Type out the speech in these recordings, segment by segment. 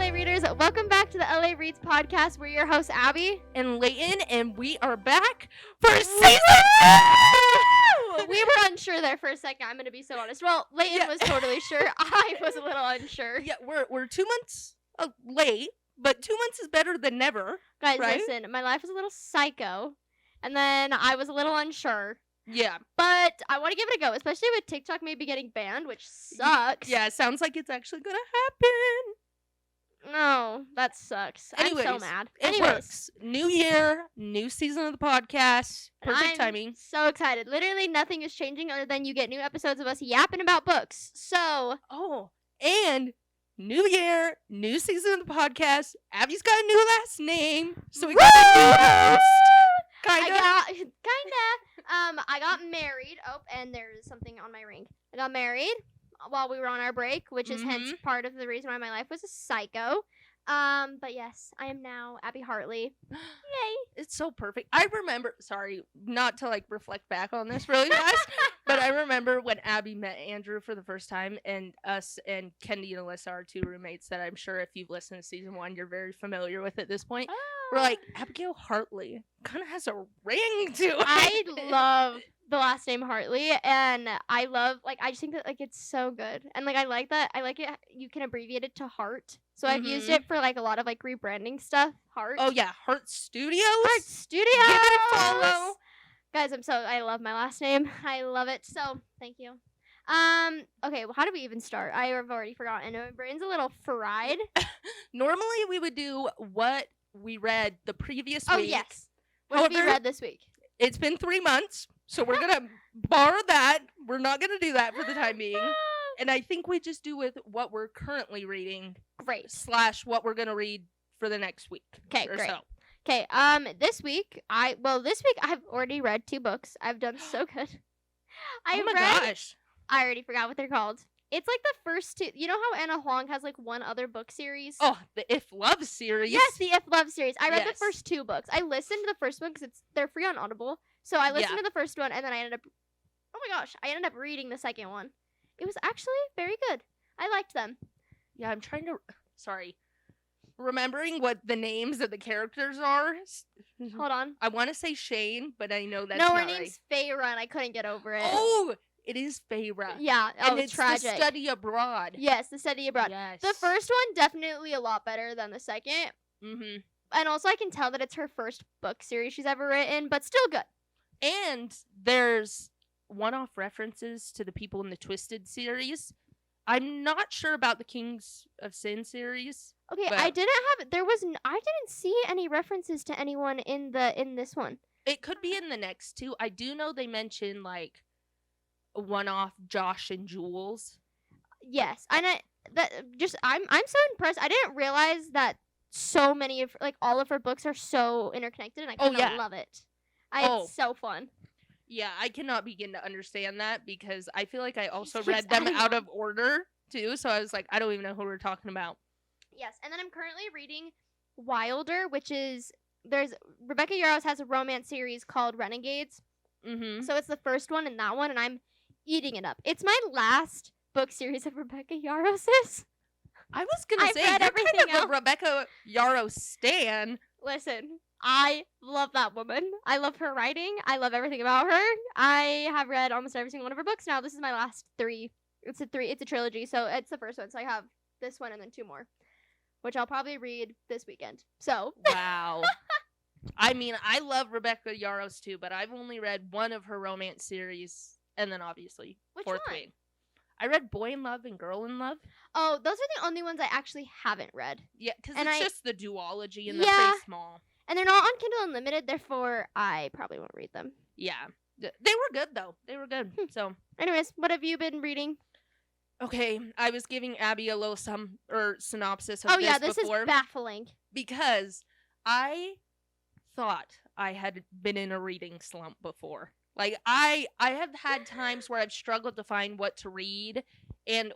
LA readers. Welcome back to the LA Reads podcast. We're your hosts, Abby and Leighton, and we are back for season 2! We were unsure there for a second, I'm going to be so honest. Well, Leighton was totally sure. I was a little unsure. Yeah, we're 2 months late, but 2 months is better than never. Guys, right? Listen, my life was a little psycho, and then I was a little unsure. Yeah. But I want to give it a go, especially with TikTok maybe getting banned, which sucks. Yeah, it sounds like it's actually going to happen. No, that sucks. Anyways, I'm so mad. It works. New year, new season of the podcast. Perfect timing. So excited. Literally nothing is changing other than you get new episodes of us yapping about books. So. Oh, and new year, new season of the podcast. Abby's got a new last name, so we got a new host. Kinda. I got married. Oh, and there's something on my ring. I got married while we were on our break, which is hence part of the reason why my life was a psycho. But yes, I am now Abby Hartley. Yay! It's so perfect. I remember, sorry, not to reflect back on this really fast, but I remember when Abby met Andrew for the first time, and us and Kendi and Alyssa, our two roommates that I'm sure if you've listened to season 1, you're very familiar with at this point. We're like, Abigail Hartley kind of has a ring to it. I love the last name Hartley, and I love, I just think that, it's so good. And, I like that. I like it. You can abbreviate it to Heart. So I've used it for, a lot of, rebranding stuff. Heart. Oh, yeah. Heart Studios. Heart Studios. Give it a follow. Guys, I love my last name. I love it. So, thank you. Okay, well, how do we even start? I have already forgotten. My brain's a little fried. Normally, we would do what we read the previous week. Oh, yes. What we read this week. It's been 3 months, so we're going to borrow that. We're not going to do that for the time being. And I think we just do with what we're currently reading. Great. / what we're going to read for the next week. Okay, great. So. Okay, this week I've already read 2 books. I've done so good. Gosh. I already forgot what they're called. It's the first 2. You know how Anna Huang has one other book series? Oh, the If Love series. Yes, the If Love series. I read the first 2 books. I listened to the first one because they're free on Audible. So I listened to the first one, and then I ended up reading the second one. It was actually very good. I liked them. Yeah, I'm trying to. Sorry. Remembering what the names of the characters are. Hold on. I want to say Shane, but I know that's not right. No, her name's Feyre, and I couldn't get over it. Oh, it is Feyre. Yeah, and it's tragic. The Study Abroad. Yes, The Study Abroad. Yes. The first one definitely a lot better than the second. Mm-hmm. And also I can tell that it's her first book series she's ever written, but still good. And there's one-off references to the people in the Twisted series. I'm not sure about the Kings of Sin series. Okay, I didn't see any references to anyone in this one. It could be in the next 2. I do know they mention a one-off Josh and Jules. Yes, and I'm so impressed. I didn't realize that so many of all of her books are so interconnected, and I love it. It's so fun. Yeah, I cannot begin to understand that because I feel like I also read them out of order too. So I was like, I don't even know who we're talking about. Yes, and then I'm currently reading Wilder, which is Rebecca Yarros has a romance series called Renegades. Mm-hmm. So it's the first one in that one, and I'm eating it up. It's my last book series of Rebecca Yarros's. I was gonna say you're kind of a Rebecca Yarros stan. Listen, I love that woman. I love her writing. I love everything about her. I have read almost every single one of her books now. This is my last 3. It's a trilogy, so it's the first one. So I have this one and then 2 more, which I'll probably read this weekend. So wow. I mean, I love Rebecca Yarros too, but I've only read one of her romance series, and then obviously Fourth Wing. I read Boy in Love and Girl in Love. Oh, those are the only ones I actually haven't read. Yeah, because it's just the duology and they're pretty small. And they're not on Kindle Unlimited, therefore I probably won't read them. Yeah. They were good, though. They were good. So, anyways, what have you been reading? Okay, I was giving Abby a little synopsis of this before. Is baffling. Because I thought I had been in a reading slump before. I have had times where I've struggled to find what to read,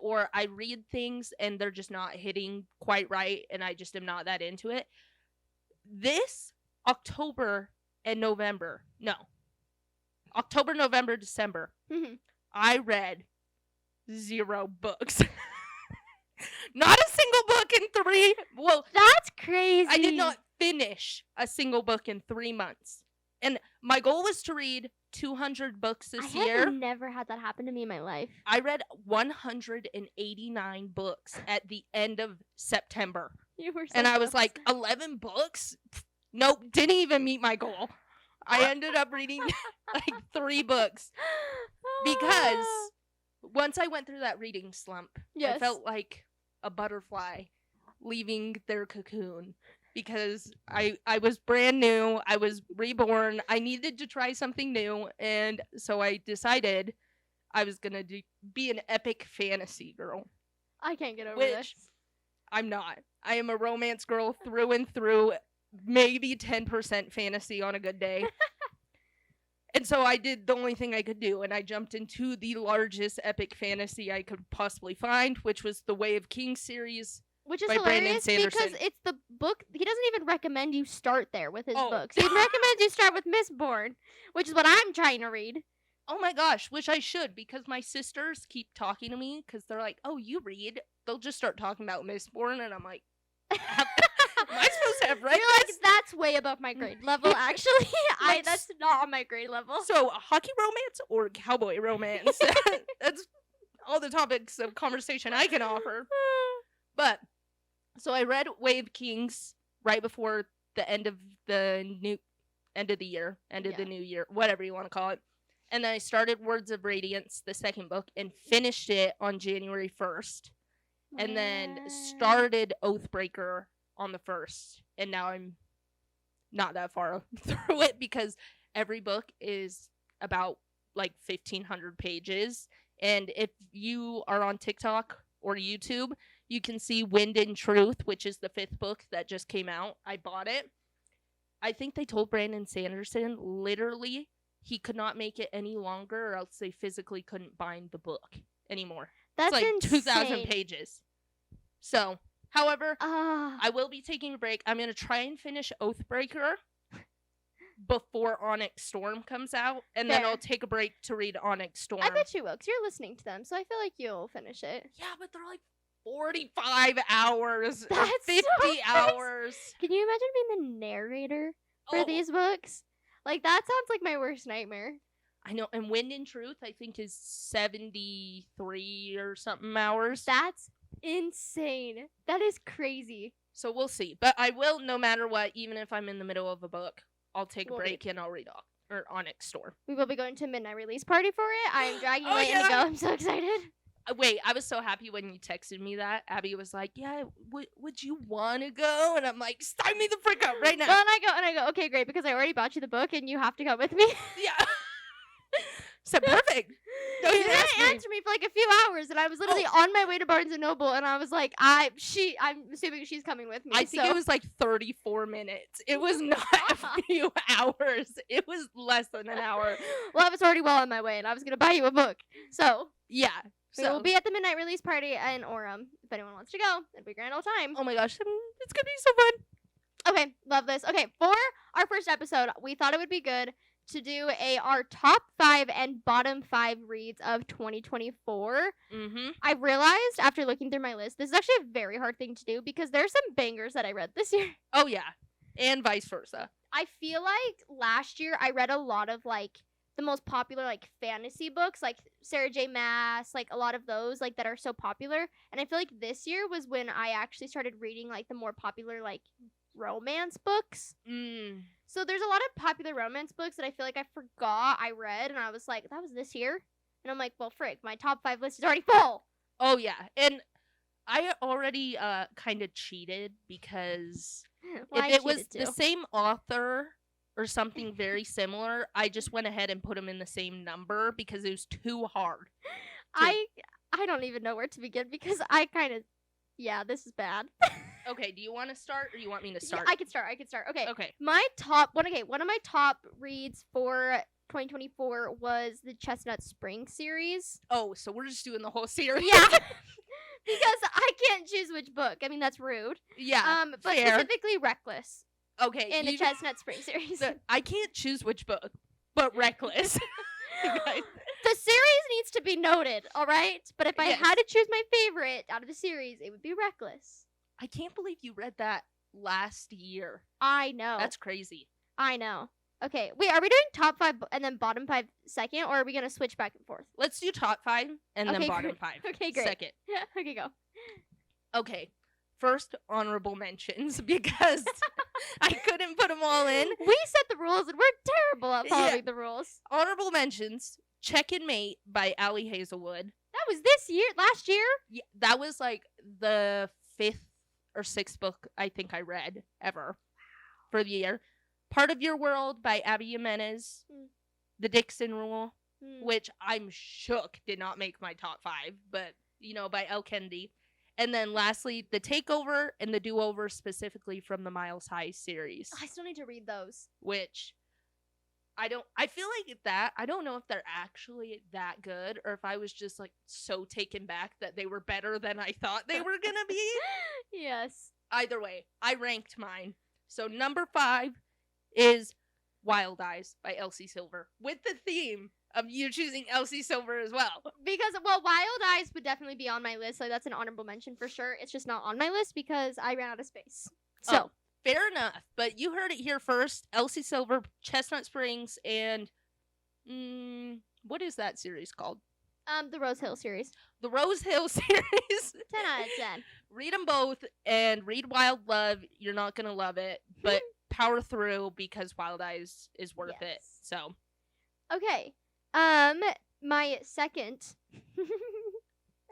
or I read things and they're just not hitting quite right, and I just am not that into it. This October, November, December, mm-hmm. I read 0 books. Not a single book in 3. Well, That's crazy. I did not finish a single book in 3 months. And my goal was to read 200 books this I year. have never had that happen to me in my life. I read 189 books at the end of September. You were so And I was close. like, 11 books? Nope, didn't even meet my goal. I ended up reading like 3 books because once I went through that reading slump, Yes. I felt like a butterfly leaving their cocoon because I was brand new. I was reborn. I needed to try something new. And so I decided I was going to be an epic fantasy girl. I can't get over Which this. I'm not. I am a romance girl through and through. Maybe 10% fantasy on a good day. And so I did the only thing I could do, and I jumped into the largest epic fantasy I could possibly find, which was the Way of Kings series. Which is by Brandon hilarious Sanderson. because it's the book. He doesn't even recommend you start there with his Oh. books. He recommends you start with Mistborn, which is what I'm trying to read. Oh my gosh, which I should, because my sisters keep talking to me, because they're like, oh, you read? They'll just start talking about Mistborn, and I'm like, am I supposed to have read You're like, this? that's way above my grade level, actually. Like, That's not on my grade level. So, hockey romance or cowboy romance? That's all the topics of conversation I can offer. But, so I read Way of Kings right before the end of the new year, whatever you want to call it. And then I started Words of Radiance, the second book, and finished it on January 1st. And then started Oathbreaker on the 1st. And now I'm not that far through it because every book is about like 1,500 pages. And if you are on TikTok or YouTube, you can see Wind and Truth, which is the 5th book that just came out. I bought it. I think they told Brandon Sanderson literally he could not make it any longer or else they physically couldn't bind the book anymore. That's it's like insane. 2,000 pages. So, however, Ah, I will be taking a break. I'm going to try and finish Oathbreaker before Onyx Storm comes out, and then Fair. I'll take a break to read Onyx Storm. I bet you will, because you're listening to them, so I feel like you'll finish it. Yeah, but they're like 45 hours, That's 50 so crazy. hours. Can you imagine being the narrator for Oh, these books? Like, that sounds like my worst nightmare. I know, and Wind and Truth, I think, is 73 or something hours. That's insane. That is crazy. So we'll see. But I will, no matter what, even if I'm in the middle of a book, I'll take a We'll break and I'll read Onyx Storm. We will be going to midnight release party for it. I am dragging Oh, Leighton yeah. to go. I'm so excited. Wait, I was so happy when you texted me that. Abby was like, yeah, would you want to go? And I'm like, sign me the frick up right now. Well, and I go, okay, great, because I already bought you the book and you have to come with me. Yeah. So perfect. No, You you didn't asked me. answer me for like a few hours, and I was literally on my way to Barnes & Noble, and I was like, I'm assuming she's coming with me. I think it was like 34 minutes. It was not a few hours. It was less than an hour. Well, I was already well on my way, and I was going to buy you a book. So, Yeah. we will be at the midnight release party in Orem. If anyone wants to go, it'll be a grand old time. Oh my gosh, it's gonna be so fun. Okay, love this. Okay, for our first episode, we thought it would be good to do our top 5 and bottom 5 reads of 2024. Mm-hmm. I realized after looking through my list, this is actually a very hard thing to do because there's some bangers that I read this year. Oh yeah, and vice versa. I feel like last year I read a lot of like the most popular like fantasy books, like Sarah J. Maas, like a lot of those like that are so popular. And I feel like this year was when I actually started reading like the more popular like romance books. So there's a lot of popular romance books that I feel like I forgot I read, and I was like, that was this year? And I'm like, well, frick, my top 5 list is already full. Oh yeah, and I already kind of cheated because Well, if I it was cheated the too. same author or something very similar, I just went ahead and put them in the same number because it was too hard. I don't even know where to begin because I kind of, this is bad. Okay, do you want to start or you want me to start? I can start. Okay. Okay. One of my top reads for 2024 was the Chestnut Spring series. Oh, so we're just doing the whole series. Yeah. Because I can't choose which book. I mean, that's rude. Yeah. But fair. specifically Reckless Okay. in the Chestnut Spring series. I can't choose which book, but Reckless. Guys. The series needs to be noted, all right? But if I Yes. had to choose my favorite out of the series, it would be Reckless. I can't believe you read that last year. I know. That's crazy. I know. Okay, wait, are we doing top 5 and then bottom 5 second, or are we going to switch back and forth? Let's do top 5 and then Okay, bottom great. 5. Okay, great. Second. Okay, go. Okay. First, honorable mentions, because I couldn't put them all in. We set the rules, and we're terrible at following Yeah. the rules. Honorable mentions, Check and Mate by Allie Hazelwood. That was last year? Yeah, that was like the 5th or 6th book I think I read ever for the year. Part of Your World by Abby Jimenez. The Dixon Rule, which I'm shook did not make my top 5, but, by Elle Kennedy. And then lastly, The Takeover and The Do-Over, specifically from the Miles High series. I still need to read those. Which, I feel like I don't know if they're actually that good, or if I was just, like, so taken back that they were better than I thought they were gonna be. Yes. Either way, I ranked mine. So number 5 is Wild Eyes by Elsie Silver, with the theme of you choosing Elsie Silver as well. Because, Wild Eyes would definitely be on my list. Like, that's an honorable mention for sure. It's just not on my list because I ran out of space. So. Fair enough, but you heard it here first. Elsie Silver, Chestnut Springs, and what is that series called? The Rose Hill series. The Rose Hill series. 10 out of 10. Read them both and read Wild Love. You're not gonna love it, but power through because Wild Eyes is worth it. So, okay. My second,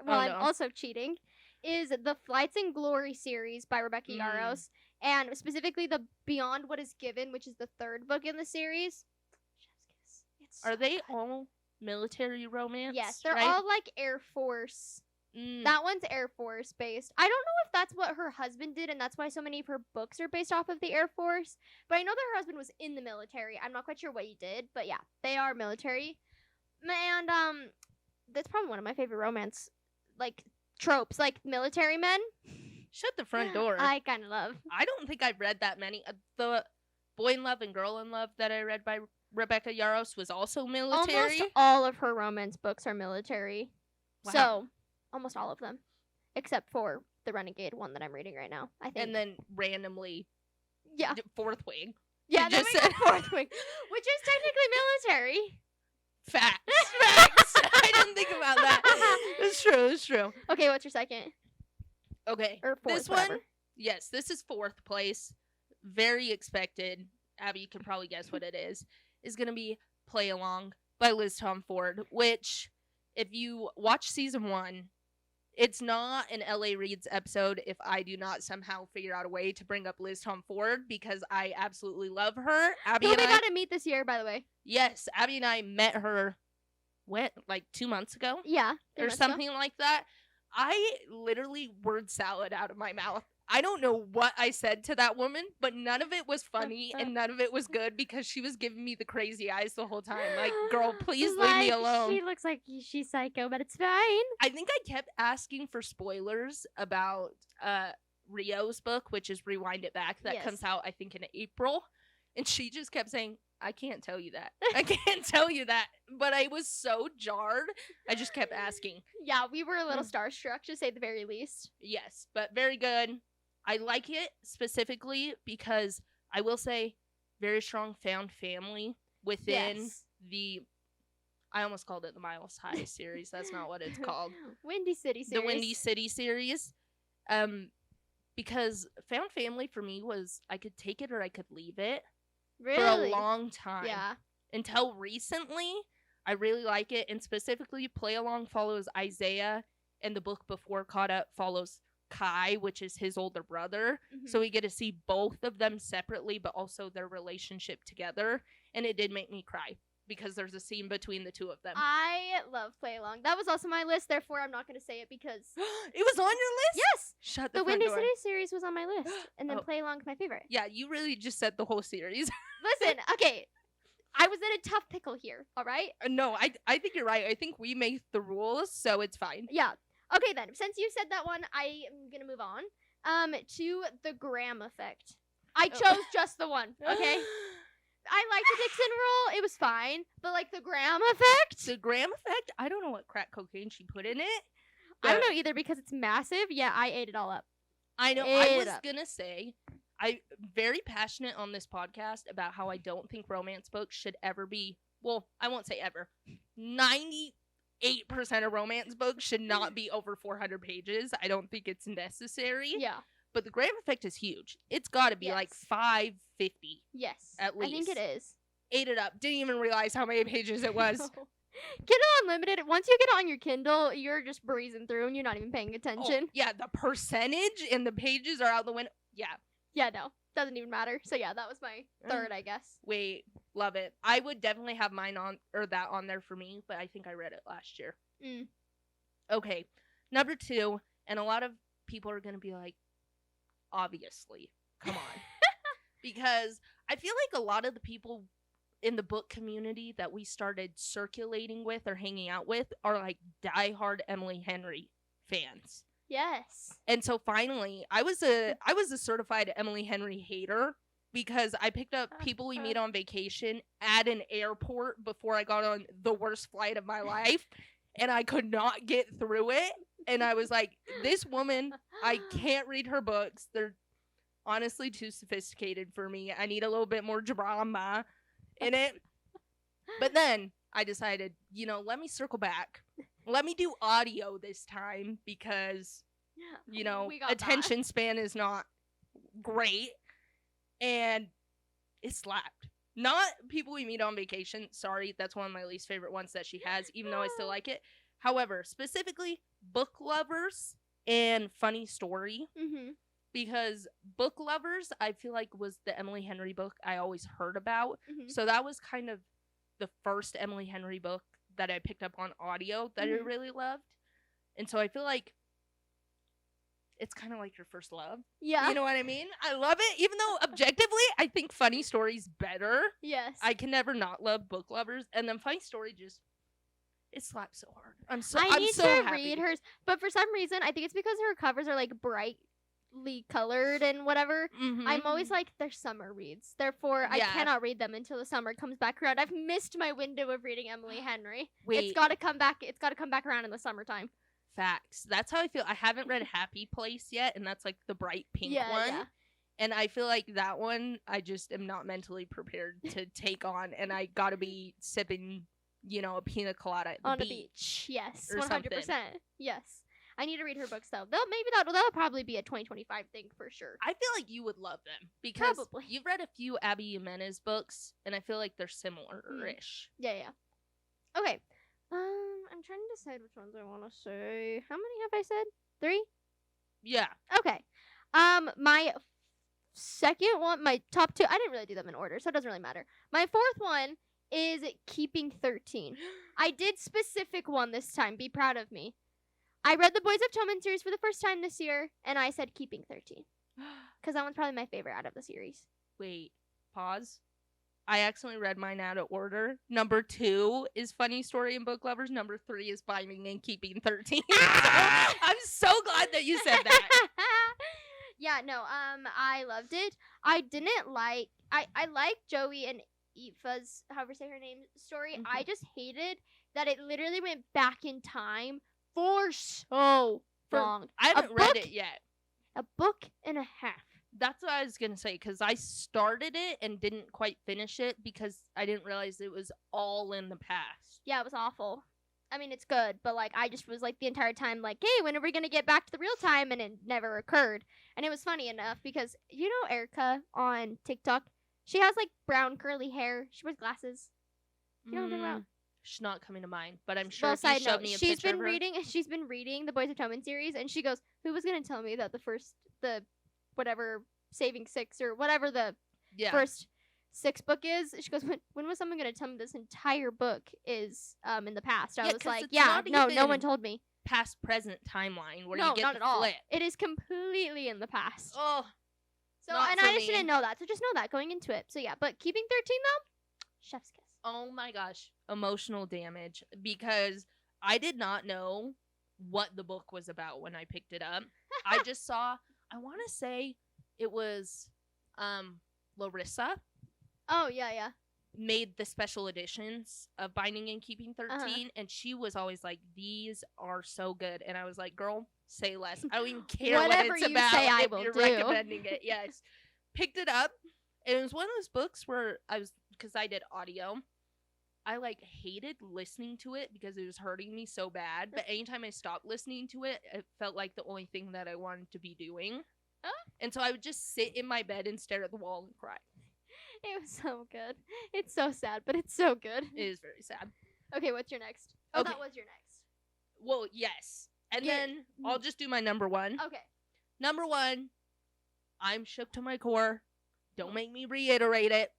I'm also cheating, is the Flights and Glory series by Rebecca Yarros, and specifically the Beyond What Is Given, which is the 3rd book in the series. Are they all military romance? Yes, they're right? all like Air Force. That one's Air Force based. I don't know if that's what her husband did, and that's why so many of her books are based off of the Air Force. But I know that her husband was in the military. I'm not quite sure what he did, but yeah, they are military. And that's probably one of my favorite romance like tropes, like military men. Shut the front door. I kind of love. I don't think I've read that many. The Boy in Love and Girl in Love that I read by Rebecca Yarros was also military. Almost all of her romance books are military. Wow. So, almost all of them. Except for the Renegade one that I'm reading right now, I think. And then randomly, yeah, Fourth Wing. Yeah, just then said Fourth Wing, which is technically military. Facts. I didn't think about that. It's true. Okay, what's your second? Okay. Or fourth, this whatever. one, yes, this is 4th place. Very expected. Abby, you can probably guess what it is. Is going to be Play Along by Liz Tom Ford, which, if you watch season 1, it's not an LA Reads episode if I do not somehow figure out a way to bring up Liz Tom Ford, because I absolutely love her. Abby Who and we I, got to meet this year, by the way. yes, Abby and I met her, like 2 months ago? Yeah. Or something like that. I literally word salad out of my mouth. I don't know what I said to that woman, but none of it was funny and none of it was good because she was giving me the crazy eyes the whole time. Like, girl, please leave me alone. She looks like she's psycho, but it's fine. I think I kept asking for spoilers about Rio's book, which is Rewind It Back, that comes out, I think, in April. And she just kept saying, I can't tell you that. I can't tell you that. But I was so jarred, I just kept asking. Yeah, we were a little starstruck, to say the very least. Yes, but very good. I like it specifically because I will say very strong found family within the, I almost called it the Miles High series. That's not what it's called. Windy City series. The Windy City series. Because found family for me was I could take it or I could leave it for a long time. Yeah. Until recently, I really like it. And specifically, Play Along follows Isaiah, and the book before Caught Up follows Kai, which is his older brother. So we get to see both of them separately, but also their relationship together. And it did make me cry because there's a scene between the two of them. I love Play Along. That was also my list, therefore I'm not going to say it because... It was on your list? Yes! Shut the The front Windy door. City series was on my list. And then Play Along's my favorite. Yeah, you really just said the whole series. Listen, okay. I was in a tough pickle here, alright? No, I think you're right. I think we make the rules, so it's fine. Yeah. Okay then, since you said that one, I am going to move on to The Graham Effect. I chose just the one, okay? I liked the Dixon roll. It was fine. But, like, the Graham effect? The Graham effect, I don't know what crack cocaine she put in it. I don't know either because it's massive. Yeah, I ate it all up. I know. I was going to say, I'm very passionate on this podcast about how I don't think romance books should ever be, well, I won't say ever. 98% of romance books should not be over 400 pages. I don't think it's necessary. Yeah. But the Graham effect is huge. It's got to be like 550. Yes. At least. I think it is. Ate it up. Didn't even realize how many pages it was. No. Kindle Unlimited, once you get it on your Kindle, you're just breezing through and you're not even paying attention. Oh, yeah, the percentage and the pages are out the window. Yeah. Yeah, no. Doesn't even matter. So yeah, that was my third, I guess. Wait, love it. I would definitely have mine on, or that on there for me, but I think I read it last year. Okay. Number 2, and a lot of people are going to be like, obviously. Come on. Because I feel like a lot of the people in the book community that we started circulating with or hanging out with are like diehard Emily Henry fans. Yes. And so finally, I was a certified Emily Henry hater because I picked up People We Meet on Vacation at an airport before I got on the worst flight of my life, and I could not get through it. And I was like, this woman, I can't read her books. They're honestly too sophisticated for me. I need a little bit more drama in it. But then I decided, let me circle back. Let me do audio this time because, attention span is not great. And it slapped. Not People We Meet on Vacation. Sorry, that's one of my least favorite ones that she has, even though I still like it. However, specifically, Book Lovers and Funny Story. Mm-hmm. Because Book Lovers, I feel like, was the Emily Henry book I always heard about. Mm-hmm. So that was kind of the first Emily Henry book that I picked up on audio that I really loved. And so I feel like it's kind of like your first love. Yeah. You know what I mean? I love it. Even though objectively, I think Funny Story's better. Yes. I can never not love Book Lovers. And then Funny Story just, it slaps so hard. I'm so happy. Read hers. But for some reason, I think it's because her covers are like brightly colored and whatever. Mm-hmm. I'm always like, they're summer reads. Therefore, I cannot read them until the summer comes back around. I've missed my window of reading Emily Henry. Wait. It's got to come back. It's got to come back around in the summertime. Facts. That's how I feel. I haven't read Happy Place yet, and that's like the bright pink one. Yeah. And I feel like that one, I just am not mentally prepared to take on, and I gotta be sipping, a pina colada at the beach. Yes, 100%. Yes. I need to read her books though. That'll probably be a 2025 thing for sure. I feel like you would love them because you've read a few Abby Jimenez books, and I feel like they're similar-ish. Yeah. Okay. I'm trying to decide which ones I want to say. How many have I said? 3? Yeah. Okay. My second one, my top 2. I didn't really do them in order, so it doesn't really matter. My fourth one is Keeping 13. I did specific one this time. Be proud of me. I read the Boys of Tillman series for the first time this year, and I said Keeping 13. Because that one's probably my favorite out of the series. Wait. Pause. I accidentally read mine out of order. Number 2 is Funny Story and Book Lovers. Number 3 is Binding and Keeping 13. I'm so glad that you said that. Yeah, no, I loved it. I didn't like, I liked Joey and Aoife's, however say her name, story. Mm-hmm. I just hated that it literally went back in time for so long. I haven't read it yet. A book and a half. That's what I was going to say, because I started it and didn't quite finish it because I didn't realize it was all in the past. Yeah, it was awful. I mean, it's good, but, I just was, the entire time, hey, when are we going to get back to the real time? And it never occurred. And it was funny enough because, Erica on TikTok? She has, brown curly hair. She wears glasses. You know what I'm talking about? She's not coming to mind, but I'm sure if you showed me a picture of her. She's been reading the Boys of Tillman series, and she goes, who was going to tell me that whatever Saving Six or whatever the first 6 book is, she goes, when was someone going to tell me this entire book is in the past? I was like, no one told me. Past present timeline where you get not the at all. flip. It is completely in the past. Oh. So, and I just didn't know that. So just know that going into it. So yeah, but Keeping 13 though, chef's kiss. Oh my gosh, emotional damage, because I did not know what the book was about when I picked it up. I just saw, I want to say it was Larissa. Oh, yeah. made the special editions of Binding and Keeping 13, and she was always like, these are so good. And I was like, girl, say less. I don't even care Whatever what it's you about say, I if will you're do. recommending it. Yes. Picked it up, and it was one of those books where because I did audio, I like hated listening to it because it was hurting me so bad. But anytime I stopped listening to it, it felt like the only thing that I wanted to be doing. And so I would just sit in my bed and stare at the wall and cry. It was so good. It's so sad, but it's so good. It is very sad. Okay, what's your next? Oh, Okay. that was your next. Well, yes. And Yeah. then I'll just do my number one. Okay. Number one, I'm shook to my core. Don't make me reiterate it.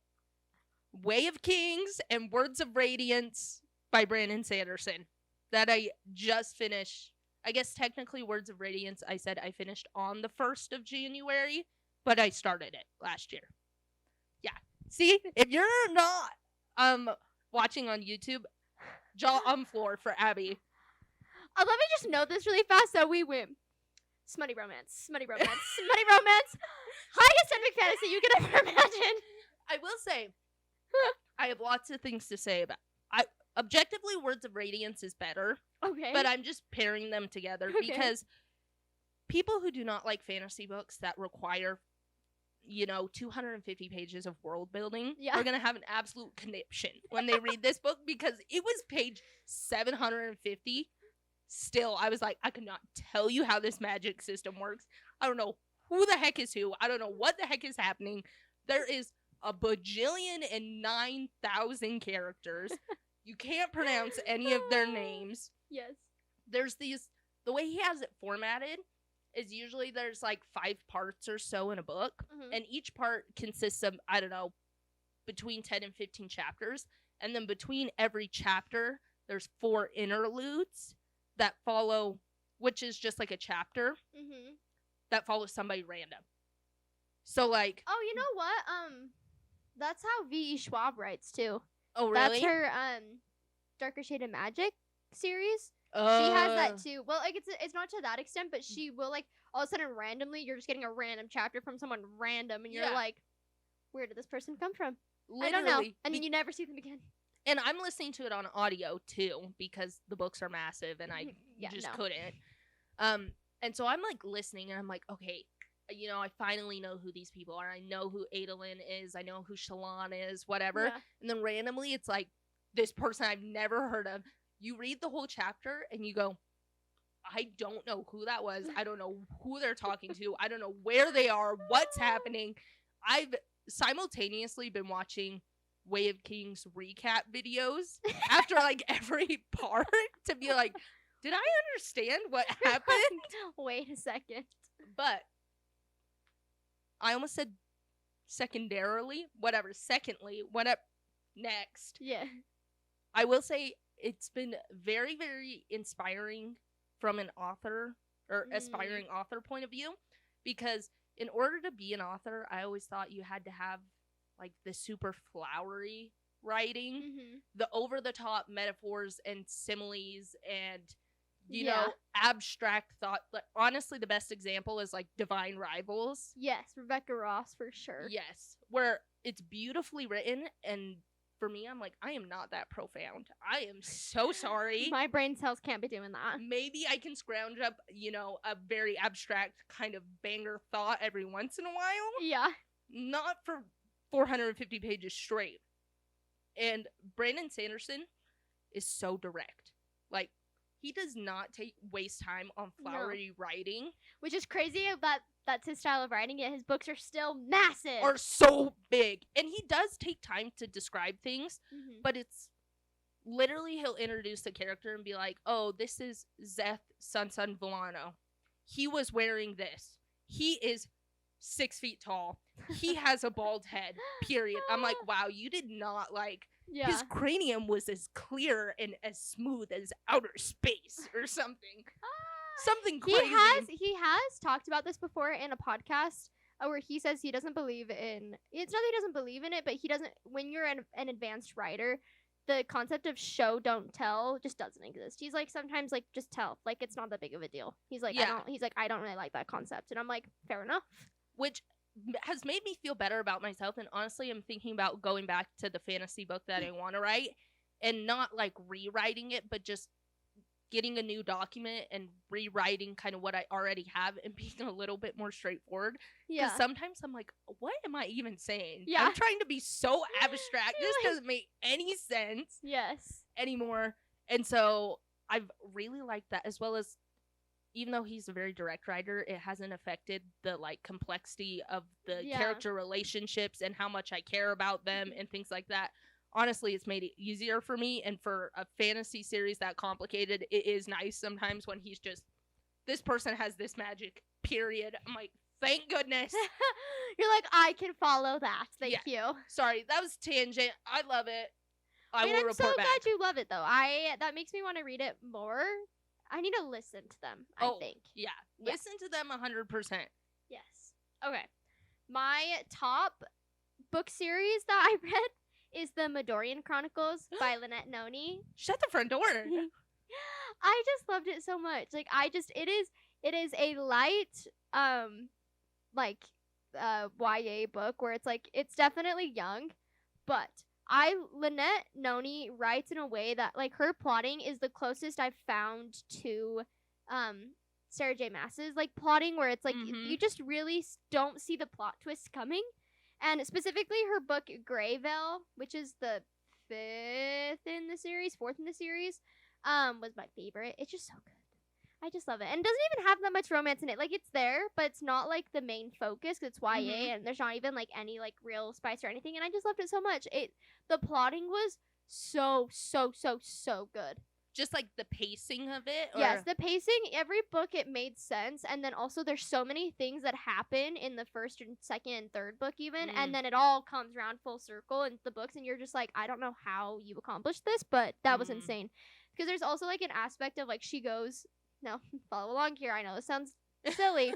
Way of Kings and Words of Radiance by Brandon Sanderson. That I just finished. I guess technically Words of Radiance, I said I finished on the 1st of January, but I started it last year. Yeah. See, if you're not watching on YouTube, jaw on floor for Abby. Let me just note this really fast so we win. Smutty romance. Smutty romance. Smutty romance. Highest epic fantasy you could ever imagine. I will say, I have lots of things to say about. Objectively, Words of Radiance is better, Okay. but I'm just pairing them together Okay. because people who do not like fantasy books that require, 250 pages of world building are going to have an absolute conniption when they read this book because it was page 750. Still, I was like, I could not tell you how this magic system works. I don't know who the heck is who. I don't know what the heck is happening. There is a bajillion and 9,000 characters. You can't pronounce any of their names. Yes. There's the way he has it formatted is usually there's like 5 parts or so in a book, and each part consists of, I don't know, between 10 and 15 chapters, and then between every chapter, there's 4 interludes that follow, which is just like a chapter that follows somebody random. So like, oh, you know what? That's how V.E. Schwab writes too. Oh, really? That's her Darker Shade of Magic series. She Oh. has that too. Well, like it's not to that extent, but she will like all of a sudden randomly you're just getting a random chapter from someone random, and you're like, where did this person come from? I don't know. And then you never see them again. And I'm listening to it on audio too because the books are massive, and I couldn't. And so I'm like listening, and I'm like, okay, I finally know who these people are. I know who Adolin is. I know who Shallan is. Whatever. Yeah. And then randomly, it's like this person I've never heard of. You read the whole chapter and you go, I don't know who that was. I don't know who they're talking to. I don't know where they are, what's happening. I've simultaneously been watching Way of Kings recap videos after like every part to be like, did I understand what happened? Wait a second. But I almost said secondarily, whatever, secondly, whatever, next. Yeah. I will say it's been very, very inspiring from an author or aspiring author point of view, because in order to be an author, I always thought you had to have like the super flowery writing, the over-the-top metaphors and similes and, you know, abstract thought. Like, honestly, the best example is like Divine Rivals. Yes, Rebecca Ross for sure. Yes, where it's beautifully written, and for me, I'm like, I am not that profound. I am so sorry. My brain cells can't be doing that. Maybe I can scrounge up, you know, a very abstract kind of banger thought every once in a while. Yeah. Not for 450 pages straight. And Brandon Sanderson is so direct. Like, he does not waste time on flowery writing. Which is crazy that that's his style of writing, yet his books are still massive. Are so big. And he does take time to describe things, but it's literally he'll introduce the character and be like, oh, this is Zeth Sunsun Villano. He was wearing this. He is 6 feet tall. He has a bald head, period. I'm like, wow, you did not like... Yeah. His cranium was as clear and as smooth as outer space or something. Something crazy. He has talked about this before in a podcast where he says he doesn't believe in... It's not that he doesn't believe in it, but he doesn't... When you're an advanced writer, the concept of show, don't tell just doesn't exist. He's like, sometimes, like, just tell. Like, it's not that big of a deal. He's like, I don't really like that concept. And I'm like, fair enough. Which has made me feel better about myself. And honestly, I'm thinking about going back to the fantasy book that I want to write and not like rewriting it, but just getting a new document and rewriting kind of what I already have and being a little bit more straightforward. Yeah. Because sometimes I'm like, what am I even saying? Yeah. I'm trying to be so abstract. This doesn't make any sense Yes. anymore. And so I've really liked that, as well as, even though he's a very direct writer, it hasn't affected the like complexity of the character relationships and how much I care about them and things like that. Honestly, it's made it easier for me, and for a fantasy series that complicated, it is nice sometimes when he's just, this person has this magic, period. I'm like, thank goodness. You're like, I can follow that. Thank you. Sorry, that was tangent. I love it. I mean, I'm so back. glad you love it, though. That makes me want to read it more. I need to listen to them, I think. Yeah. Listen to them 100%. Yes. Okay. My top book series that I read is the Midorian Chronicles by Leighton and Abi. Shut the front door. I just loved it so much. Like, it is a light, YA book where it's like, it's definitely young, but Leighton and Abi writes in a way that, like, her plotting is the closest I've found to, Sarah J. Maas's, like, plotting, where it's like, you just really don't see the plot twists coming. And specifically her book Greyville, which is the fourth in the series, was my favorite. It's just so good. I just love it. And it doesn't even have that much romance in it. Like, it's there, but it's not like the main focus. It's YA, and there's not even like any like real spice or anything. And I just loved it so much. The plotting was so good. Just like the pacing of it? Or? Yes, the pacing, every book, it made sense. And then also there's so many things that happen in the first and second and third book even. And then it all comes around full circle in the books. And you're just like, I don't know how you accomplished this, but that was insane. Because there's also like an aspect of like follow along here. I know this sounds silly.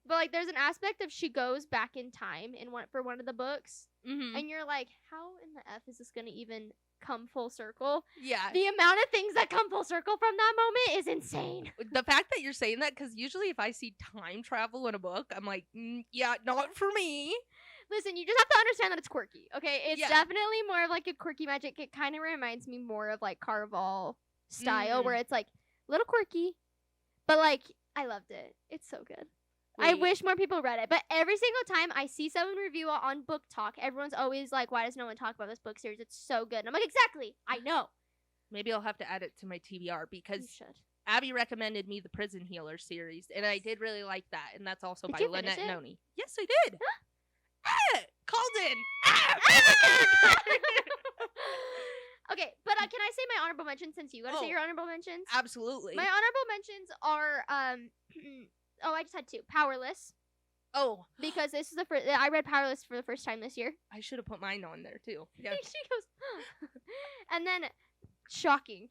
But like there's an aspect of she goes back in time for one of the books. And you're like, how in the F is this going to even come full circle? Yeah. The amount of things that come full circle from that moment is insane. The fact that you're saying that, because usually if I see time travel in a book, I'm like, yeah, not for me. Listen, you just have to understand that it's quirky, okay? It's definitely more of like a quirky magic. It kind of reminds me more of like Caraval style, where it's like a little quirky, but like I loved it. It's so good. I wish more people read it, but every single time I see someone review it on Book Talk, everyone's always like, why does no one talk about this book series? It's so good. And I'm like, exactly. I know. Maybe I'll have to add it to my TBR, because Abby recommended me the Prison Healer series, and I did really like that, and that's also by Leighton and Abi. Yes, I did. Called in. Okay, but can I say my honorable mentions since you gotta say your honorable mentions? Absolutely. My honorable mentions are I just had two. Powerless. Oh. Because this is the first. I read Powerless for the first time this year. I should have put mine on there too. Yeah. She goes, and then shocking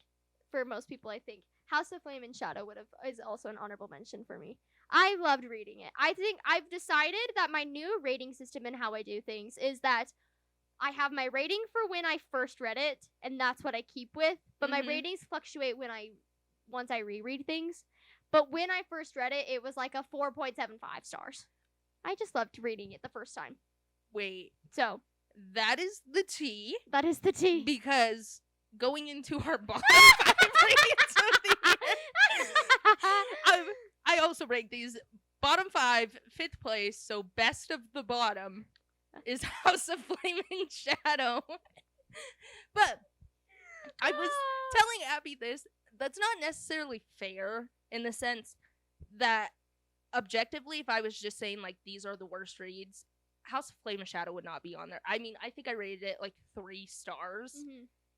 for most people, I think. House of Flame and Shadow is also an honorable mention for me. I loved reading it. I think I've decided that my new rating system and how I do things is that I have my rating for when I first read it, and that's what I keep with. But my ratings fluctuate once I reread things. But when I first read it, it was like a 4.75 stars. I just loved reading it the first time. Wait. So. That is the tea. That is the tea. Because going into our bottom 5 ratings of the year, I also rank these bottom 5, 5th place, so best of the bottom is House of Flame and Shadow. But I was telling Abby this, that's not necessarily fair in the sense that objectively, if I was just saying like these are the worst reads, House of Flame and Shadow would not be on there. I mean, I think I rated it like 3 stars,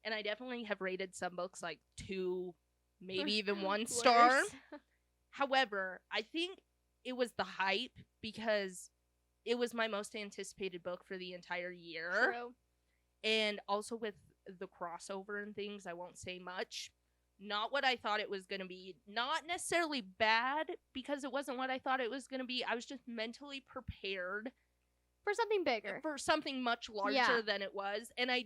and I definitely have rated some books like 2, maybe even 1 star. However, I think it was the hype because it was my most anticipated book for the entire year. True. And also with the crossover and things, I won't say much. Not what I thought it was going to be. Not necessarily bad, because it wasn't what I thought it was going to be. I was just mentally prepared. For something bigger. For something much larger than it was. And I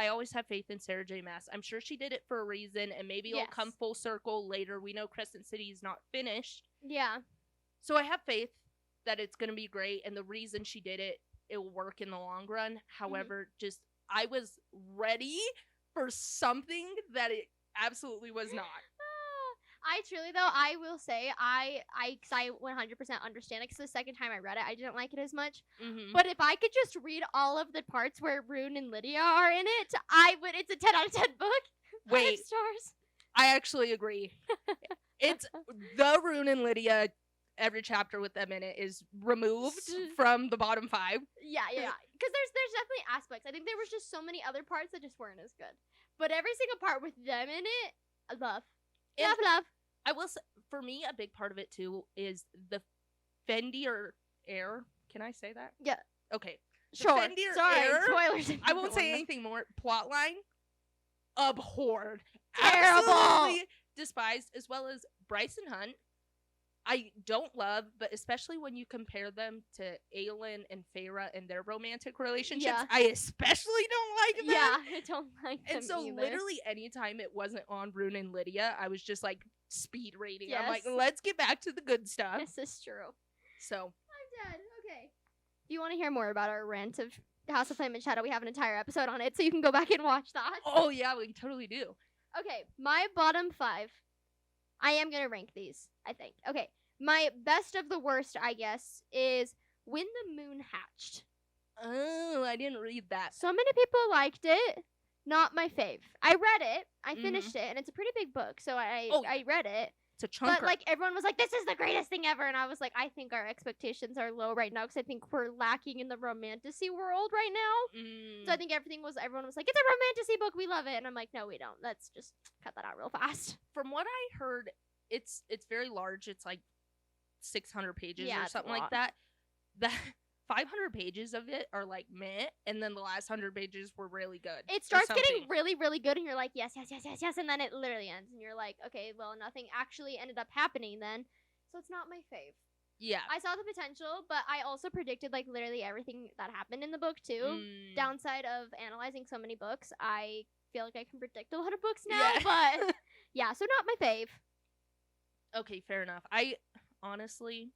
always have faith in Sarah J. Maas. I'm sure she did it for a reason, and maybe it'll come full circle later. We know Crescent City is not finished. Yeah. So I have faith. that it's going to be great, and the reason she did it, it will work in the long run. However, just I was ready for something that it absolutely was not. I truly, though, I will say, I 100% understand it, because the second time I read it, I didn't like it as much. Mm-hmm. But if I could just read all of the parts where Rune and Lydia are in it, I would. It's a 10 out of 10 book. 5 Wait, stars. I actually agree. It's the Rune and Lydia. Every chapter with them in it is removed from the bottom 5. Yeah. Because there's definitely aspects. I think there was just so many other parts that just weren't as good. But every single part with them in it, I love. Love. I will say, for me, a big part of it too is the Fendir air. Can I say that? Yeah. Okay. Sure. Fendir Sorry. air, Spoilers. I won't say anything more. Plotline, abhorred. Terrible. Absolutely despised, as well as Bryson Hunt. I don't love, but especially when you compare them to Aelin and Feyre and their romantic relationships, Yeah. I especially don't like them. Yeah, I don't like them And so either. literally anytime it wasn't on Rune and Lydia, I was just like speed reading. I'm like, Yes. let's get back to the good stuff. This is true. So I'm dead. Okay. If you want to hear more about our rant of House of Flame and Shadow, we have an entire episode on it, so you can go back and watch that. oh yeah, we totally do. Okay, my bottom 5. I am going to rank these, I think. Okay, my best of the worst, I guess, is When the Moon Hatched. Oh, I didn't read that. So many people liked it. Not my fave. I read it. I finished it, and it's a pretty big book, so I read it. It's a chunker. But, like, everyone was like, this is the greatest thing ever, and I was like, I think our expectations are low right now, because I think we're lacking in the romantasy world right now. So I think everyone was like, it's a romantasy book, we love it, and I'm like, no, we don't. Let's just cut that out real fast. From what I heard, it's very large. It's like 600 pages Yeah, or it's a something like lot. that. The 500 pages of it are like meh, and then the last 100 pages were really good. It or starts getting something. really, really good, and you're like, yes, and then it literally ends, and you're like, okay, well, nothing actually ended up happening then, so it's not my fave. Yeah. I saw the potential, but I also predicted, like, literally everything that happened in the book, too. Mm. Downside of analyzing so many books, I feel like I can predict a lot of books now, Yeah. but yeah, so not my fave. Okay, fair enough. I honestly,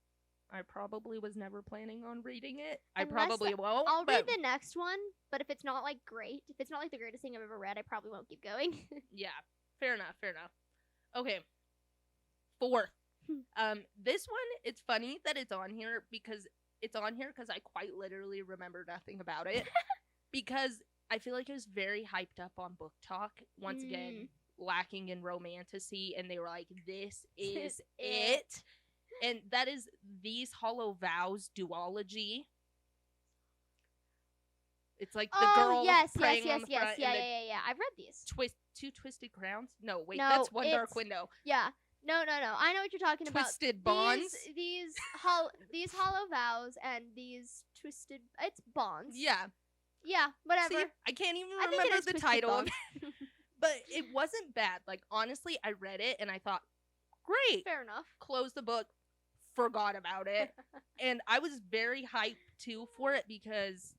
I probably was never planning on reading it. I Unless probably won't. I'll but read the next one, but if it's not, like, great, if it's not, like, the greatest thing I've ever read, I probably won't keep going. yeah, fair enough. Okay. 4th. This one, it's funny that it's on here because I quite literally remember nothing about it. Because I feel like it was very hyped up on Book Talk. Once again, lacking in romantasy, and they were like, this is it. And that is These Hollow Vows duology. It's like the girl praying on the front and yeah. I've read these. Two Twisted Crowns? No, wait, No, that's One Dark it's- Window. Yeah. No. I know what you're talking about. Twisted Bonds? These hollow vows and these twisted. It's bonds. Yeah. Yeah. Whatever. See, I can't even I think it remember is the Twisted title of Bonds. it. But it wasn't bad. Like, honestly, I read it and I thought, great. Fair enough. Closed the book, forgot about it. And I was very hyped, too, for it because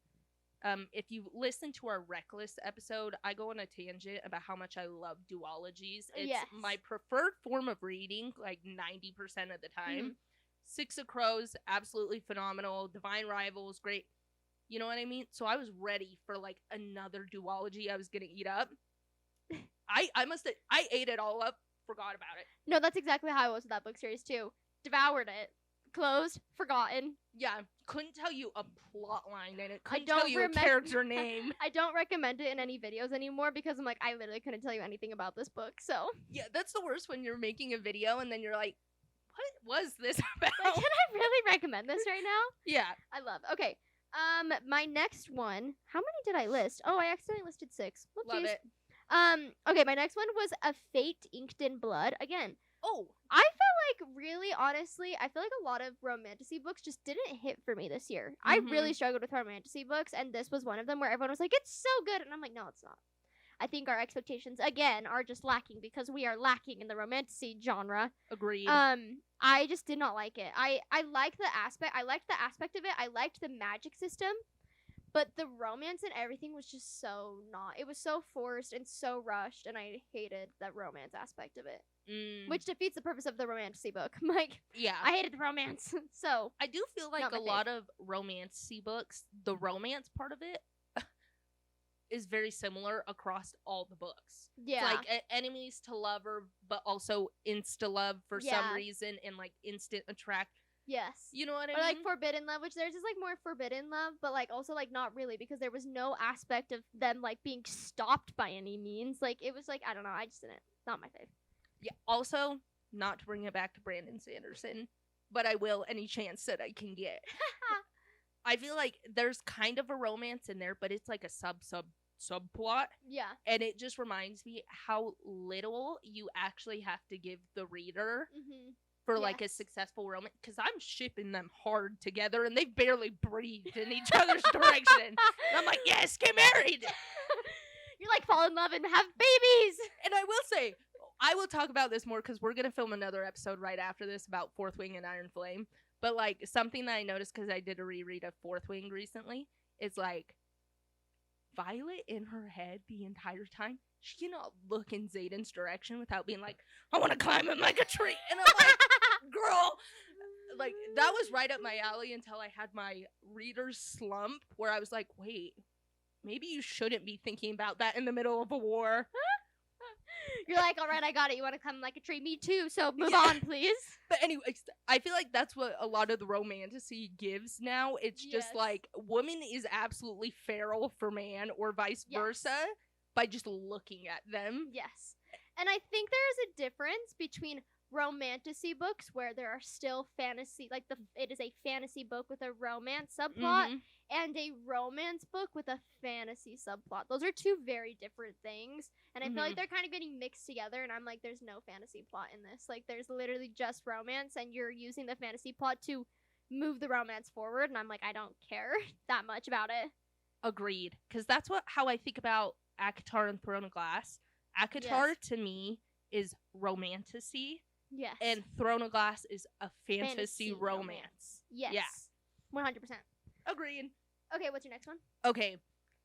if you listen to our Reckless episode, I go on a tangent about how much I love duologies. It's Yes. my preferred form of reading, like 90% of the time. Mm-hmm. Six of Crows, absolutely phenomenal. Divine Rivals, great. You know what I mean? So I was ready for, like, another duology I was going to eat up. I ate it all up, forgot about it. No, that's exactly how I was with that book series too. Devoured it. Closed. Forgotten. Yeah, couldn't tell you a plot line in it. I Couldn't don't tell you a character name. I don't recommend it in any videos anymore because I'm like, I literally couldn't tell you anything about this book. So Yeah, that's the worst when you're making a video and then you're like, what was this like, about? can I really recommend this right now? Yeah. I love. Okay. My next one. How many did I list? Oh, I accidentally listed 6. Love Whoopsies. it. Okay, my next one was A Fate Inked in Blood. Again, Oh, I felt like, really, honestly, I feel like a lot of romantasy books just didn't hit for me this year. I Mhm. really struggled with romantasy books, and this was one of them where everyone was like, it's so good, and I'm like, no, it's not. I think our expectations, again, are just lacking because we are lacking in the romantasy genre. agreed. I just did not like it. I like the aspect. I liked the aspect of it. I liked the magic system, But the romance and everything was just so not. It was so forced and so rushed, and I hated the romance aspect of it. Which defeats the purpose of the romantasy book. Like, yeah. I hated the romance. So I do feel like not my a lot of romantasy books, the romance part of it is very similar across all the books. yeah. It's like enemies to lover, but also insta love for some reason, and like instant attract. Yes. You know what I Or mean? like forbidden love, which theirs is like more forbidden love, but like also like not really, because there was no aspect of them like being stopped by any means. Like it was like, I don't know, I just didn't. Not my fave. Yeah. Also, not to bring it back to Brandon Sanderson, but I will any chance that I can get. I feel like there's kind of a romance in there, but it's like a subplot. Yeah. And it just reminds me how little you actually have to give the reader for like a successful romance. Because I'm shipping them hard together, and they've barely breathed in each other's direction. And I'm like, yes, get married. You're like, fall in love and have babies. And I will say, I will talk about this more because we're going to film another episode right after this about Fourth Wing and Iron Flame. But like something that I noticed because I did a reread of Fourth Wing recently is like Violet in her head the entire time, she cannot look in Xaden's direction without being like, I want to climb him like a tree. And I'm like, girl, like that was right up my alley until I had my reader's slump where I was like, wait, maybe you shouldn't be thinking about that in the middle of a war. You're like, all right, I got it. You want to come like a tree? Me too. So move on, please. But anyway, I feel like that's what a lot of the romantasy gives now. It's just like woman is absolutely feral for man or vice versa by just looking at them. Yes. And I think there is a difference between romantasy books where there are still fantasy, like it is a fantasy book with a romance subplot, and a romance book with a fantasy subplot. Those are two very different things, and I feel like they're kind of getting mixed together, and I'm like, there's no fantasy plot in this. Like, there's literally just romance, and you're using the fantasy plot to move the romance forward, and I'm like, I don't care that much about it. Agreed. Because that's how I think about ACOTAR and Throne of Glass. ACOTAR, to me, is romantasy. Yes. And Throne of Glass is a fantasy romance. Yes. Yeah. 100%. Agreed. Okay, what's your next one? Okay.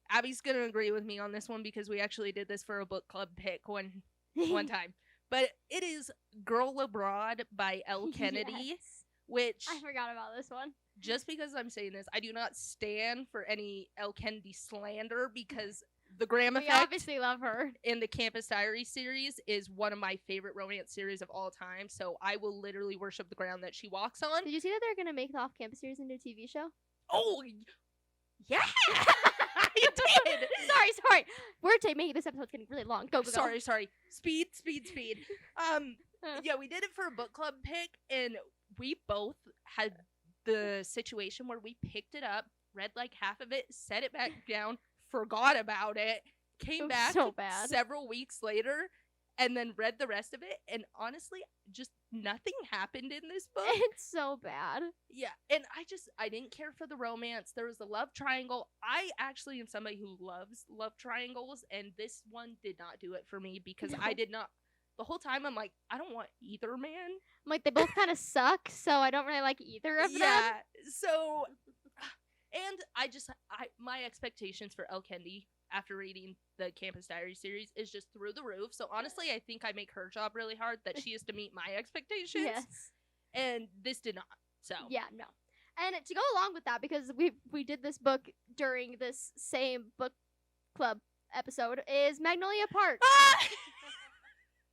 Abby's going to agree with me on this one because we actually did this for a book club pick one time. But it is Girl Abroad by Elle Kennedy, which... I forgot about this one. Just because I'm saying this, I do not stand for any Elle Kennedy slander because... The Graham Effect. We obviously love her. In the Campus Diaries series is one of my favorite romance series of all time. So I will literally worship the ground that she walks on. Did you see that they're going to make the off-campus series into a TV show? Oh, yeah. I did. Sorry. We're making this episode's getting really long. Go. Sorry. Speed. Yeah, we did it for a book club pick, and we both had the situation where we picked it up, read like half of it, set it back down, forgot about it, came back several weeks later, and then read the rest of it, and honestly, just nothing happened in this book. It's so bad. Yeah, and I didn't care for the romance. There was a love triangle. I actually am somebody who loves love triangles, and this one did not do it for me because I did not. The whole time, I'm like, I don't want either man. I'm like, they both kind of suck, so I don't really like either of them. Yeah, so... And my expectations for Elle Kennedy after reading the Campus Diaries series is just through the roof. So honestly, I think I make her job really hard that she is to meet my expectations. Yes. And this did not. So yeah, no. And to go along with that, because we did this book during this same book club episode, is Magnolia Park.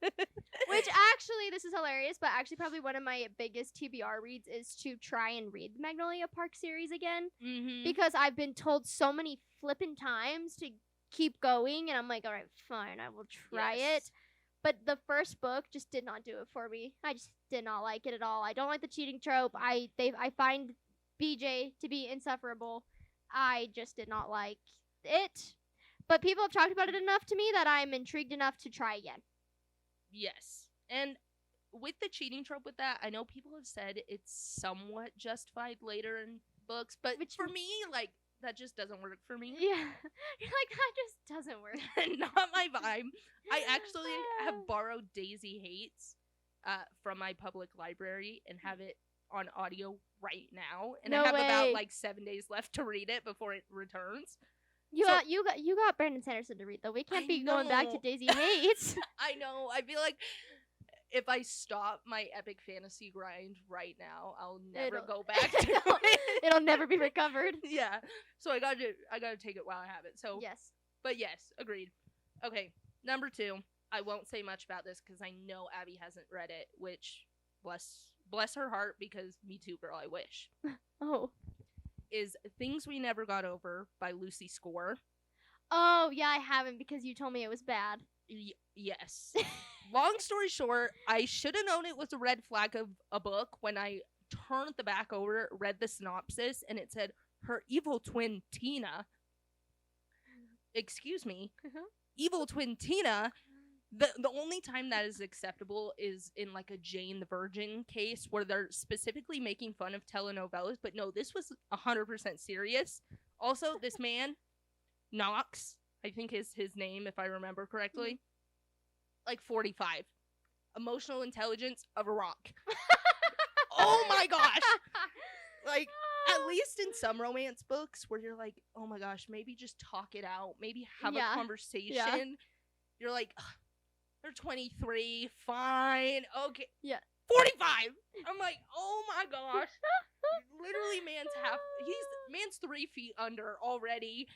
Which actually, this is hilarious, but actually probably one of my biggest TBR reads is to try and read the Magnolia Park series again. Because I've been told so many flippin' times to keep going, and I'm like, all right, fine, I will try it. But the first book just did not do it for me. I just did not like it at all. I don't like the cheating trope. I find BJ to be insufferable. I just did not like it. But people have talked about it enough to me that I'm intrigued enough to try again. Yes. And with the cheating trope with that, I know people have said it's somewhat justified later in books, but for me, like, that just doesn't work for me. Yeah. You're like, that just doesn't work. Not my vibe. I actually have borrowed Daisy Hates from my public library and have it on audio right now, and No I have about way. like 7 days left to read it before it returns. You So- got Brandon Sanderson to read though. We can't I be going back to know. Daisy Hates. I know. I feel like if I stop my epic fantasy grind right now, I'll never It'll- go back to it. It'll never be recovered. Yeah. So I gotta take it while I have it. So Yes. But yes, agreed. Okay, number 2. I won't say much about this because I know Abby hasn't read it, which bless her heart, because me too, girl, I wish. Oh. Is Things We Never Got Over by Lucy Score. Oh yeah, I haven't because you told me it was bad. Yes. Long story short, I should have known it was a red flag of a book when I turned the back over, read the synopsis, and it said her evil twin Tina. Excuse me. Evil twin Tina. The only time that is acceptable is in like a Jane the Virgin case where they're specifically making fun of telenovelas, but no, this was 100% serious. Also, this man, Knox, I think is his name if I remember correctly, like 45. Emotional intelligence of a rock. Oh my gosh. Like, at least in some romance books where you're like, oh my gosh, maybe just talk it out, maybe have a conversation. Yeah. You're like, they're 23, fine, okay. Yeah. 45. I'm like, oh my gosh. Literally, man's 3 feet under already.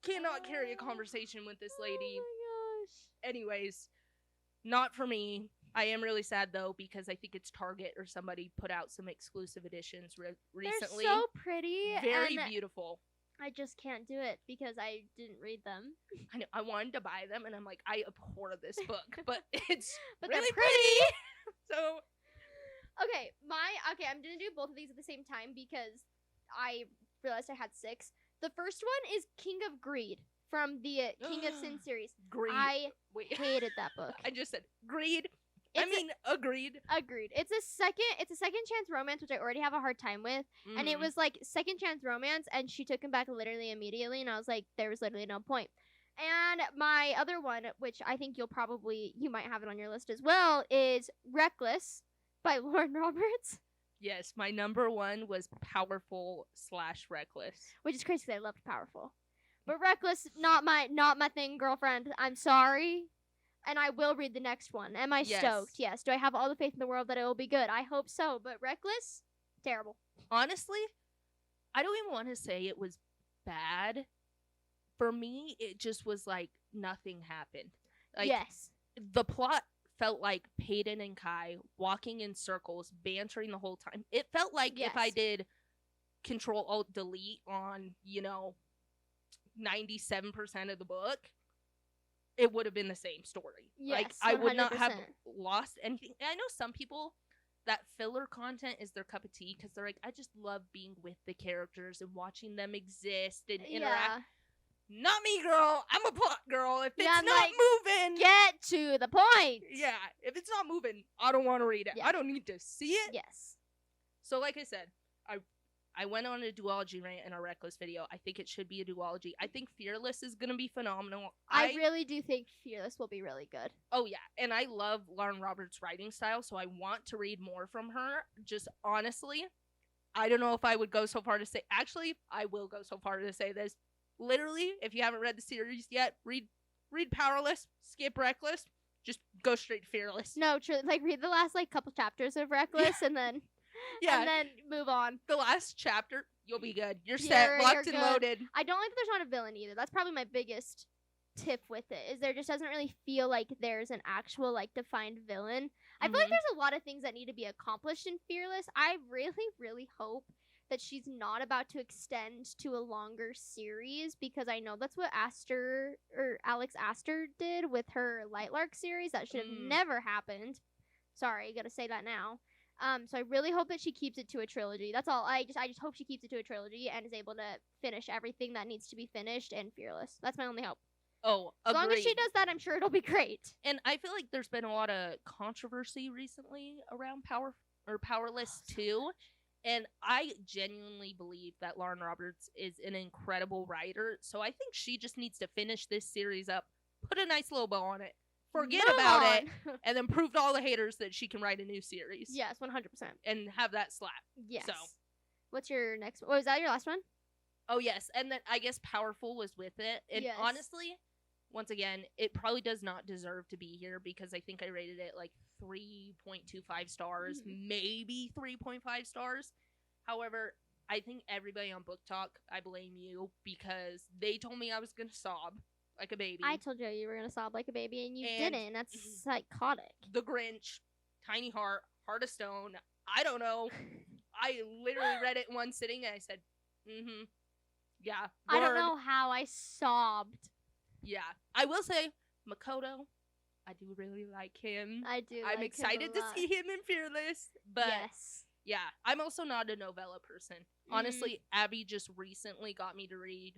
Cannot carry a conversation with this lady. Oh my gosh. Anyways, not for me. I am really sad though because I think it's Target or somebody put out some exclusive editions recently. They're so pretty. Very beautiful. I just can't do it because I didn't read them. I know. I wanted to buy them, and I'm like, I abhor this book, but it's but really they're pretty. So, okay, I'm gonna do both of these at the same time because I realized I had 6. The first one is King of Greed from the King of Sin series. Greed. I hated that book. I just said greed. Agreed. Agreed. It's a second chance romance, which I already have a hard time with. And it was like second chance romance, and she took him back literally immediately, and I was like, there was literally no point. And my other one, which I think you might have it on your list as well, is Reckless by Lauren Roberts. Yes, my number 1 was Powerful / Reckless. Which is crazy because I loved Powerful. But Reckless, not my thing, girlfriend. I'm sorry. And I will read the next one. Am I stoked? Yes. Do I have all the faith in the world that it will be good? I hope so. But Reckless, terrible. Honestly, I don't even want to say it was bad. For me, it just was like nothing happened. Like, yes. The plot felt like Peyton and Kai walking in circles, bantering the whole time. It felt like if I did Control-Alt-Delete on, 97% of the book, it would have been the same story. Yes, like, I would not have 100%. lost anything. And I know some people, that filler content is their cup of tea because they're like, I just love being with the characters and watching them exist and interact. Not me, girl. I'm a plot girl. If it's not moving, get to the point. Yeah, if it's not moving, I don't want to read it. Yeah. I don't need to see it. Yes. So, like I said, I went on a duology rant in our Reckless video. I think it should be a duology. I think Fearless is going to be phenomenal. I really do think Fearless will be really good. Oh, yeah. And I love Lauren Roberts' writing style, so I want to read more from her. Just honestly, I don't know if I would go so far to say... Actually, I will go so far to say this. Literally, if you haven't read the series yet, read Powerless, skip Reckless, just go straight to Fearless. No, true. Like, read the last, couple chapters of Reckless and then... Yeah. And then move on. The last chapter, you'll be good. You're set, locked and loaded. I don't like that there's not a villain either. That's probably my biggest tip with it, is there just doesn't really feel like there's an actual, defined villain. I feel like there's a lot of things that need to be accomplished in Fearless. I really, really hope that she's not about to extend to a longer series, because I know that's what Alex Aster did with her Lightlark series. That should have never happened. Sorry, gotta say that now. So I really hope that she keeps it to a trilogy. That's all. I just hope she keeps it to a trilogy and is able to finish everything that needs to be finished in Fearless. That's my only hope. Oh, agreed. As long as she does that, I'm sure it'll be great. And I feel like there's been a lot of controversy recently around Powerless too. And I genuinely believe that Lauren Roberts is an incredible writer. So I think she just needs to finish this series up, put a nice little bow on it, forget Move about on. it, and then prove to all the haters that she can write a new series. Yes, 100%. And have that slap. Yes. So. What's your next one? Oh, is that your last one? Oh, yes. And then I guess Powerful was with it. And Yes. honestly, once again, it probably does not deserve to be here because I think I rated it like 3.25 stars, maybe 3.5 stars. However, I think everybody on Book Talk, I blame you because they told me I was going to sob like a baby. I told you were going to sob like a baby, and you didn't. That's psychotic. The Grinch, Tiny Heart, Heart of Stone, I don't know. I literally read it in one sitting and I said, yeah. I don't know how I sobbed. Yeah. I will say, Makoto, I do really like him. I do. I'm excited to see him in Fearless. But yeah, I'm also not a novella person. Honestly, Abby just recently got me to read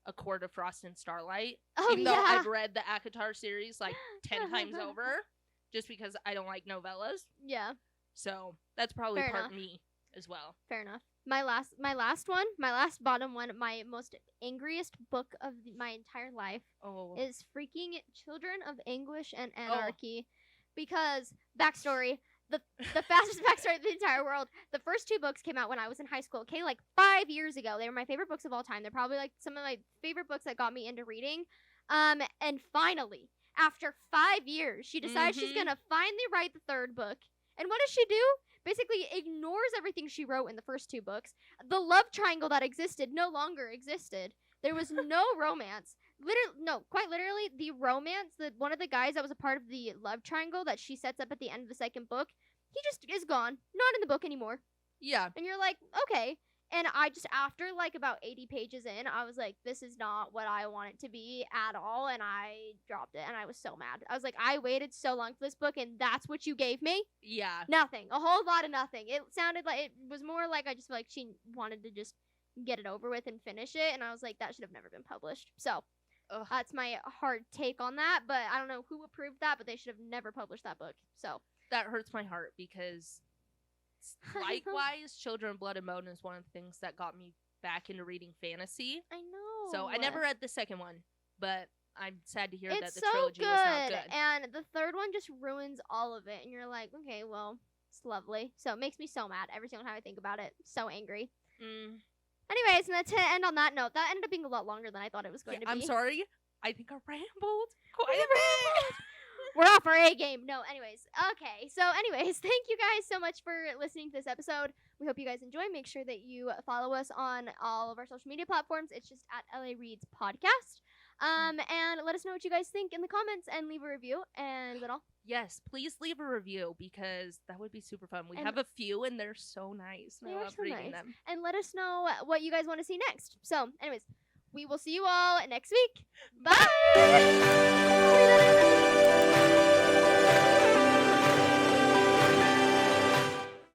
A Court of Frost and Starlight. Oh, even though I've read the ACOTAR series like 10 times over. Just because I don't like novellas. Yeah. So that's probably part me as well. Fair enough. My last bottom one, my most angriest book of my entire life is freaking Children of Anguish and Anarchy. Because, backstory, the fastest backstory of the entire world, the first 2 books came out when I was in high school, okay, like 5 years ago. They were my favorite books of all time. They're probably like some of my favorite books that got me into reading. And finally, after 5 years, she decides she's gonna finally write the 3rd book. And what does she do? Basically ignores everything she wrote in the first 2 books. The love triangle that existed no longer existed. There was no romance. Quite literally, the romance that one of the guys that was a part of the love triangle that she sets up at the end of the 2nd book, he just is gone. Not in the book anymore. Yeah. And you're like, okay. And I just, after like about 80 pages in, I was like, this is not what I want it to be at all. And I dropped it. And I was so mad. I was like, I waited so long for this book and that's what you gave me? Yeah. Nothing. A whole lot of nothing. It sounded like, it was more like I just feel like she wanted to just get it over with and finish it. And I was like, that should have never been published. So that's my hard take on that. But I don't know who approved that, but they should have never published that book. So that hurts my heart because... Likewise, Children of Blood and Bone is one of the things that got me back into reading fantasy. I know. So I never read the 2nd one, but I'm sad to hear that the so trilogy was not good. And the 3rd one just ruins all of it. And you're like, okay, well, it's lovely. So it makes me so mad every single time I think about it. So angry. Anyways, and to end on that note, that ended up being a lot longer than I thought it was going to be. I'm sorry. I think I rambled quite a bit. We're off our A game. No, anyways. Okay. So, thank you guys so much for listening to this episode. We hope you guys enjoy. Make sure that you follow us on all of our social media platforms. It's just at LA Reads Podcast. And let us know what you guys think in the comments and leave a review. And is that all? Yes, please leave a review because that would be super fun. We have a few and they're so nice. I love reading them. And let us know what you guys want to see next. So, anyways, we will see you all next week. Bye!